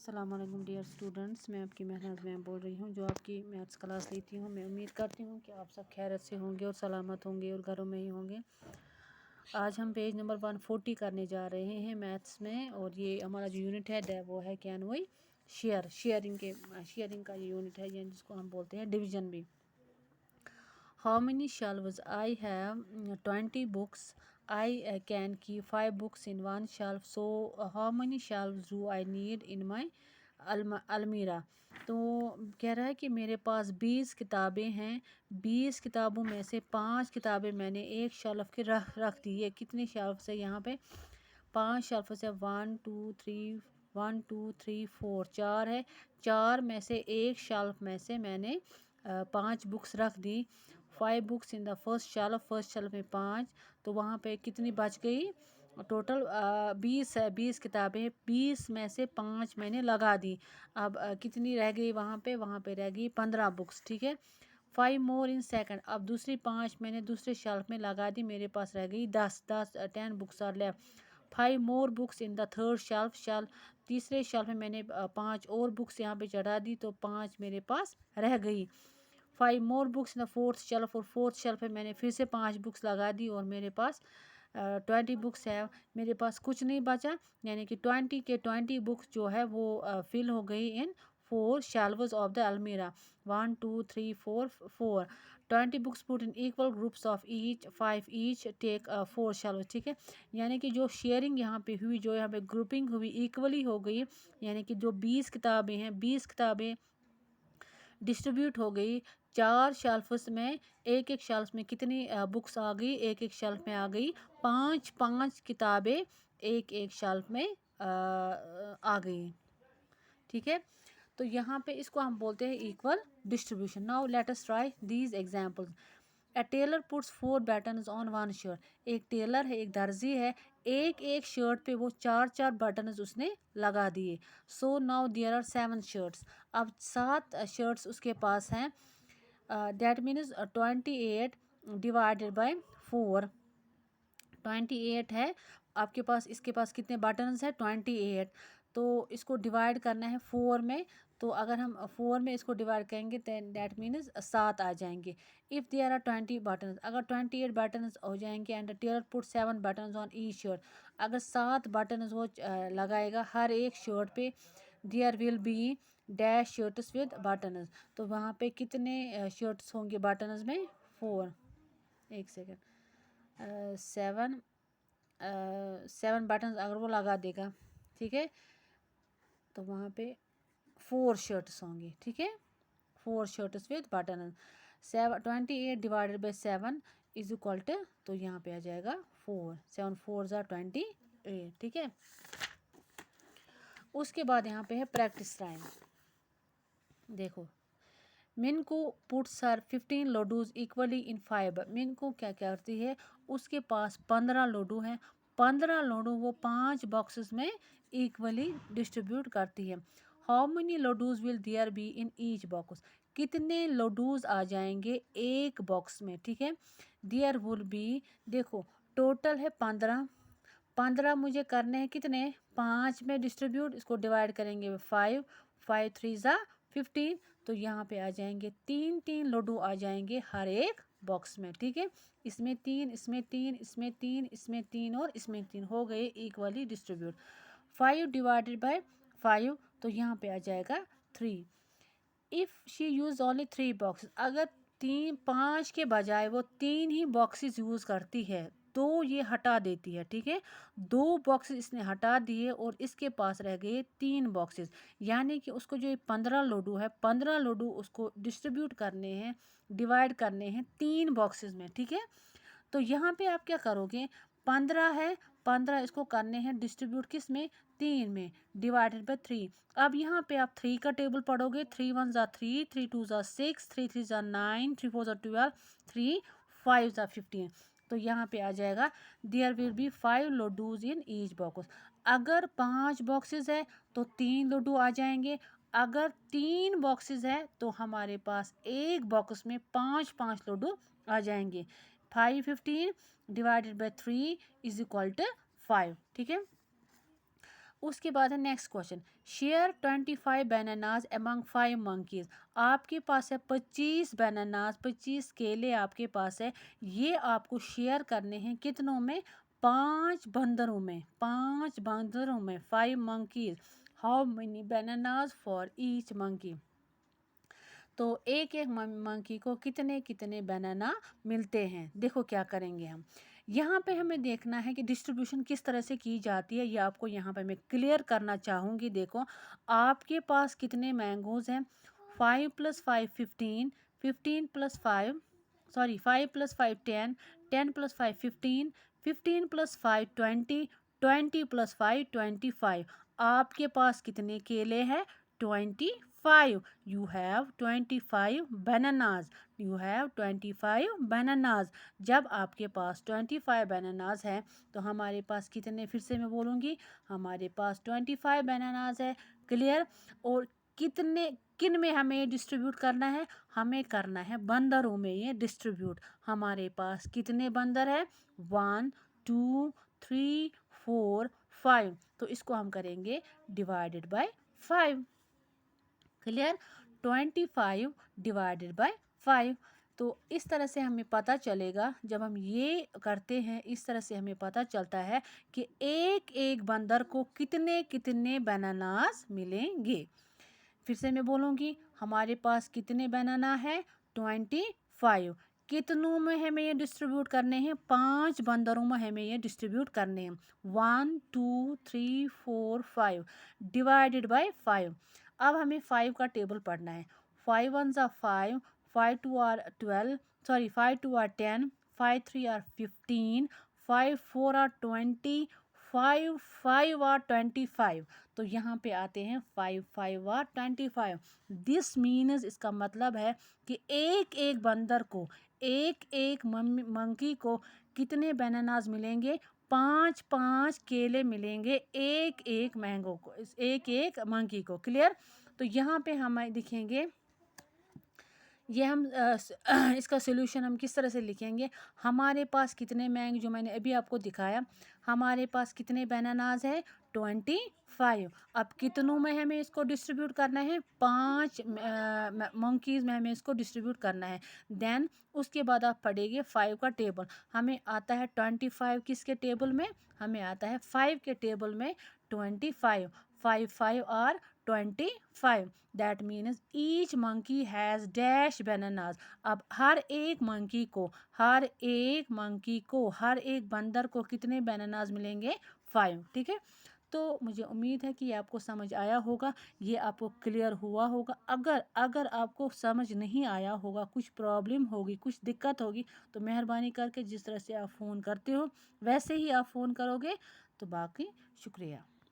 अस्सलाम वालेकुम dear students, मैं आपकी मेहनत में बोल रही हूँ जो आपकी मैथ्स क्लास लेती हूँ। मैं उम्मीद करती हूँ कि आप सब खैरियत से होंगे और सलामत होंगे और घरों में ही होंगे। आज हम पेज नंबर 140 करने जा रहे हैं मैथ्स में, और ये हमारा जो यूनिट है वो है कैन वही शेयरिंग का ये यूनिट है, यानी जिसको हम बोलते हैं डिवीजन भी। How many shelves I have? 20 books. I can keep 5 books in one shelf. So how many shelves do I need in my अलमीरा? तो कह रहा है कि मेरे पास 20 किताबें हैं। 20 किताबों में से 5 किताबें मैंने एक शेल्फ के रख दी है। कितने शेल्फ है यहाँ पे? 5 शेल्फ है। 1 2 3 4 है। 4 में से एक शेल्फ में से मैंने 5 बुक्स रख दी। 5 books in the first shelf में 5, तो वहाँ पे कितनी बच गई? टोटल 20 है। 20 किताबें, 20 में से 5 मैंने लगा दी। अब कितनी रह गई वहाँ पे रह गई 15 बुक्स। ठीक है। 5 मोर इन सेकंड। अब दूसरी 5 मैंने दूसरे शेल्फ में लगा दी, मेरे पास रह गई 10 books are left. 5 more books in the third shelf. तीसरे शेल्फ में मैंने 5 और बुक्स यहाँ पे चढ़ा दी, तो 5 मेरे पास रह गई। 5 more books in the fourth shelf, और फोर्थ शेल्फ में मैंने फिर से 5 बुक्स लगा दी, और मेरे पास 20 बुक्स है। मेरे पास कुछ नहीं बचा, यानी कि 20 के 20 बुक्स जो है वो फिल हो गई इन 4 शेल्व्स ऑफ द अलमीरा। 1 2 3 4 4 20 books put in equal groups of each 5 each take 4 shelves. ठीक है। यानी कि जो शेयरिंग यहाँ पे हुई, जो यहाँ पे ग्रुपिंग हुई, इक्वली हो गई। यानी कि जो 20 किताबें हैं, 20 किताबें डिस्ट्रीब्यूट हो गई 4 शेल्फ्स में। एक एक शेल्फ में कितनी बुक्स आ गई? एक एक शेल्फ में आ गई 5 किताबें एक एक शेल्फ में आ गई। ठीक है। तो यहाँ पे इसको हम बोलते हैं equal distribution. Now let us try these examples. A tailor puts 4 buttons on one shirt. एक टेलर है, एक दर्जी है, एक एक शर्ट पे वो 4 बटन्स उसने लगा दिए। So now there are 7 shirts. अब 7 शर्ट्स उसके पास हैं। That means 28 divided by 4। 28 है आपके पास। इसके पास कितने बटन्स है? 28। तो इसको डिवाइड करना है 4 में। तो अगर हम 4 में इसको डिवाइड करेंगे दैट मीन्स 7 आ जाएंगे। इफ़ देयर आर 20 बटन्स, अगर 28 बटन्स हो जाएंगे, and tailor put 7 buttons on each shirt, अगर 7 बटन्स वो लगाएगा हर एक शर्ट पे, there will be dash shirts with buttons. तो वहाँ पे कितने शर्ट्स होंगे बटन्स में? 4। एक सेकेंड। 7 बटन्स अगर वो लगा देगा, ठीक है, तो वहाँ पे 4 शर्ट्स होंगे। ठीक है। 4 shirts with button. 28 divided by 7 is equal to, तो यहाँ पे आ जाएगा 4। 7 4 ज़ा 28। ठीक है। उसके बाद यहाँ पे है प्रैक्टिस टाइम। देखो, Minko puts her 15 laddoos equally in 5। Minko क्या करती है? उसके पास 15 लड्डू हैं। 15 लड्डू वो 5 बॉक्सेस में इक्वली डिस्ट्रीब्यूट करती है। How many laddoos will there be in each box? कितने लड्डूज आ जाएंगे एक बॉक्स में? ठीक है। देयर विल बी, देखो टोटल है 15। 15 मुझे करने हैं कितने? 5 में डिस्ट्रीब्यूट। इसको डिवाइड करेंगे 5। 5 3 ज़ा 15। तो यहाँ पे आ जाएंगे 3 लड्डू आ जाएंगे हर एक बॉक्स में। ठीक है। इसमें 3, इसमें 3, इसमें 3, इसमें 3 और इसमें 3 हो गए इक्वली डिस्ट्रीब्यूट। 5 डिवाइडेड बाय 5, तो यहाँ पे आ जाएगा 3। If she use only 3 box, अगर 5 के बजाय वो 3 ही बॉक्सेस यूज़ करती है तो ये हटा देती है। ठीक है। 2 बॉक्सेस इसने हटा दिए और इसके पास रह गए 3 बॉक्सेस, यानी कि उसको जो 15 लड्डू है, 15 लड्डू उसको डिस्ट्रीब्यूट करने हैं, डिवाइड करने हैं 3 बॉक्सेस में। ठीक है। तो यहाँ पे आप क्या करोगे? 15 है, 15 इसको करने हैं डिस्ट्रीब्यूट किस में? 3 में, डिवाइडेड बाय 3। अब यहाँ पे आप 3 का टेबल पढ़ोगे। 3 1 ज़ा 3, 3 2 ज़ा 6, 3 3 ज़ा 9, 3 4 ज़ा 12, 3 5 ज़ा 15। तो यहाँ पे आ जाएगा there will be 5 laddoos in each box. अगर 5 बॉक्सेस है तो 3 लड्डू आ जाएंगे। अगर 3 बॉक्सेस है तो हमारे पास एक बॉक्स में 5 लड्डू आ जाएंगे। 5 15 divided by 3 is equal to 5। ठीक है। उसके बाद है next question, share 25 bananas among 5 monkeys. आपके पास है 25 बनानाज, 25 केले आपके पास है, ये आपको शेयर करने हैं कितनों में, 5 बंदरों में, 5 बंदरों में, 5 monkeys. How many bananas for each monkey. तो एक एक मंकी को कितने कितने बनाना मिलते हैं। देखो क्या करेंगे हम, यहाँ पे हमें देखना है कि डिस्ट्रीब्यूशन किस तरह से की जाती है, ये आपको यहाँ पे मैं क्लियर करना चाहूँगी। देखो आपके पास कितने मैंगोज़ हैं, 5 + 5 15, 15 + 5 सॉरी 5 + 5 10, 10 + 5 15, 15 + 5 20, 20 + 5 25। आपके पास कितने केले हैं, 25। You have 25 bananas. You have 25 bananas. जब आपके पास 25 bananas है तो हमारे पास कितने, फिर से मैं बोलूँगी, हमारे पास 25 bananas है। क्लियर। और कितने, किन में हमें डिस्ट्रीब्यूट करना है, हमें करना है बंदरों में ये डिस्ट्रीब्यूट। हमारे पास कितने बंदर है, 1 2 3 4 5। तो इसको हम करेंगे divided by 5। Clear. 25 divided by 5। तो इस तरह से हमें पता चलेगा, जब हम ये करते हैं इस तरह से हमें पता चलता है कि एक एक बंदर को कितने कितने बनानास मिलेंगे। फिर से मैं बोलूँगी, हमारे पास कितने बनाना है, 25। कितनों में हमें ये डिस्ट्रीब्यूट करने हैं, 5 बंदरों में हमें ये डिस्ट्रीब्यूट करने हैं, 1 2 3 4 5 डिवाइडेड बाय 5। अब हमें 5 का टेबल पढ़ना है। 5 1 are 5, 5 2 are 12, sorry 5 2 are 10, 5 3 are 15, 5 4 are 20, 5 5 are 25। तो यहाँ पे आते हैं 5 5 are 25। दिस मीन्स, इसका मतलब है कि एक एक बंदर को, एक एक मंकी को कितने बनानास मिलेंगे, 5 5 केले मिलेंगे एक एक मैंगो को, एक एक मंकी को। क्लियर। तो यहाँ पे हम दिखेंगे, ये हम इसका सोल्यूशन हम किस तरह से लिखेंगे, हमारे पास कितने मैंग, जो मैंने अभी आपको दिखाया, हमारे पास कितने बनानाज है, 25। अब कितनों में हमें इसको डिस्ट्रीब्यूट करना है, 5 मंकीज़ में हमें इसको डिस्ट्रीब्यूट करना है। देन उसके बाद आप पढ़ेंगे 5 का टेबल। हमें आता है 25 किसके टेबल में, हमें आता है 5 के टेबल में 25। 5 5 और 25। That means each monkey has dash bananas. अब हर एक मंकी को, हर एक मंकी को, हर एक बंदर को कितने बनानाज मिलेंगे, 5। ठीक है। तो मुझे उम्मीद है कि आपको समझ आया होगा, ये आपको क्लियर हुआ होगा। अगर आपको समझ नहीं आया होगा, कुछ प्रॉब्लम होगी, कुछ दिक्कत होगी, तो मेहरबानी करके जिस तरह से आप फ़ोन करते हो वैसे ही आप फ़ोन करोगे। तो बाकी शुक्रिया।